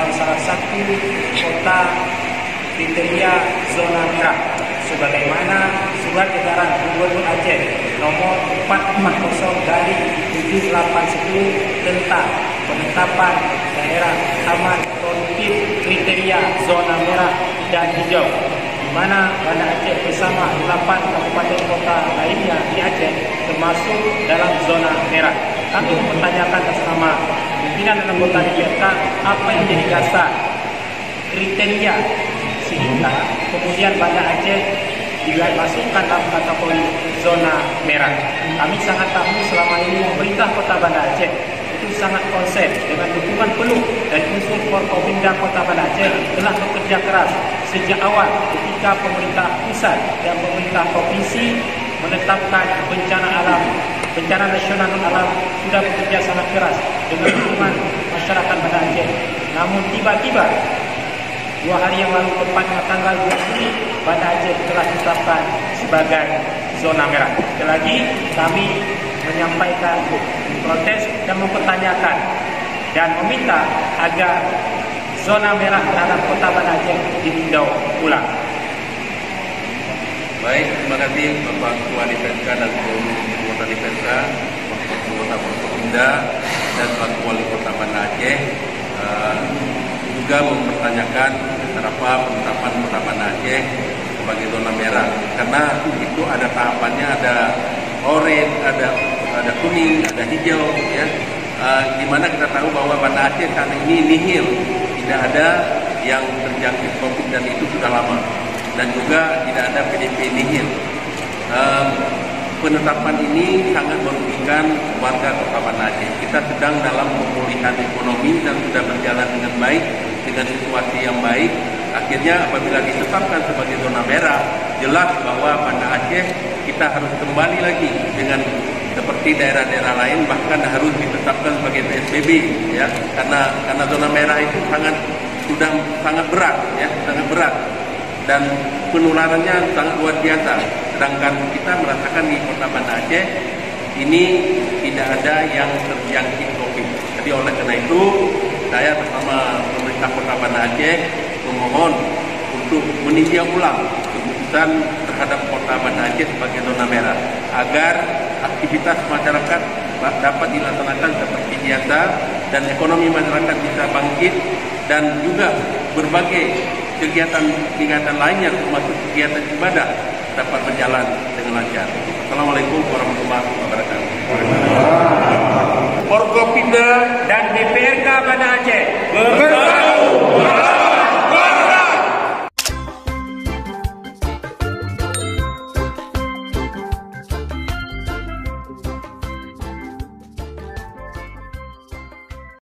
dalam salah satu kota kriteria zona merah, sebagaimana Surat Edaran Gubernur Aceh nomor 440/781 tentang penetapan daerah aman produktif kriteria zona merah dan hijau, di mana Banda Aceh bersama 8 kabupaten kota lainnya di Aceh termasuk dalam zona merah. Kami mempertanyakan atas nama pimpinan dan anggota DPRK apa yang menjadi dasar kriteria sehingga kemudian Banda Aceh dimasukkan dalam kategori zona merah. Kami sangat tahu selama ini pemerintah Kota Banda Aceh itu sangat konsen dengan dukungan penuh dari unsur Forkopimda Kota Banda Aceh telah bekerja keras sejak awal ketika pemerintah pusat dan pemerintah provinsi menetapkan bencana nasional alam sudah bekerja sangat keras dengan dukungan masyarakat Banda Aceh. Namun tiba-tiba 2 hari yang lalu, tepatnya tanggal 2 Juli, Banda Aceh telah ditetapkan sebagai zona merah. Sekali lagi kami menyampaikan protes dan mempertanyakan dan meminta agar zona merah terhadap Kota Banda Aceh ditinjau ulang. Baik, terima kasih Bapak Ketua DPRK dan seluruh anggota DPRK, Bapak Anggota Forkopimda dan Pak Wali Kota Banda Aceh juga mempertanyakan kenapa penetapan Kota Banda Aceh sebagai zona merah, karena itu ada tahapannya, ada oranye, ada kuning, ada hijau, ya. Dimana kita tahu bahwa Banda Aceh saat ini nihil, tidak ada yang terjangkit COVID dan itu sudah lama, dan juga tidak ada PDP nihil. Penetapan ini sangat merugikan warga Kota Banda Aceh. Kita sedang dalam pemulihan ekonomi dan sudah berjalan dengan baik, dengan situasi yang baik. Akhirnya apabila ditetapkan sebagai zona merah, jelas bahwa Banda Aceh kita harus kembali lagi dengan seperti daerah-daerah lain, bahkan harus ditetapkan sebagai PSBB, ya, karena zona merah itu sudah sangat berat, ya, sangat berat, dan penularannya sangat luar biasa. Sedangkan kita merasakan di Kota Banda Aceh ini tidak ada yang terjangkit COVID. Jadi oleh karena itu saya bersama pemerintah Kota Banda Aceh memohon untuk meninjau ulang keputusan terhadap Kota Banda Aceh sebagai zona merah agar aktivitas masyarakat dapat dilaksanakan seperti biasa dan ekonomi masyarakat bisa bangkit, dan juga berbagai kegiatan lainnya termasuk kegiatan ibadah dapat berjalan dengan lancar. Assalamualaikum warahmatullahi wabarakatuh. Forkopimda dan DPRK Banda Aceh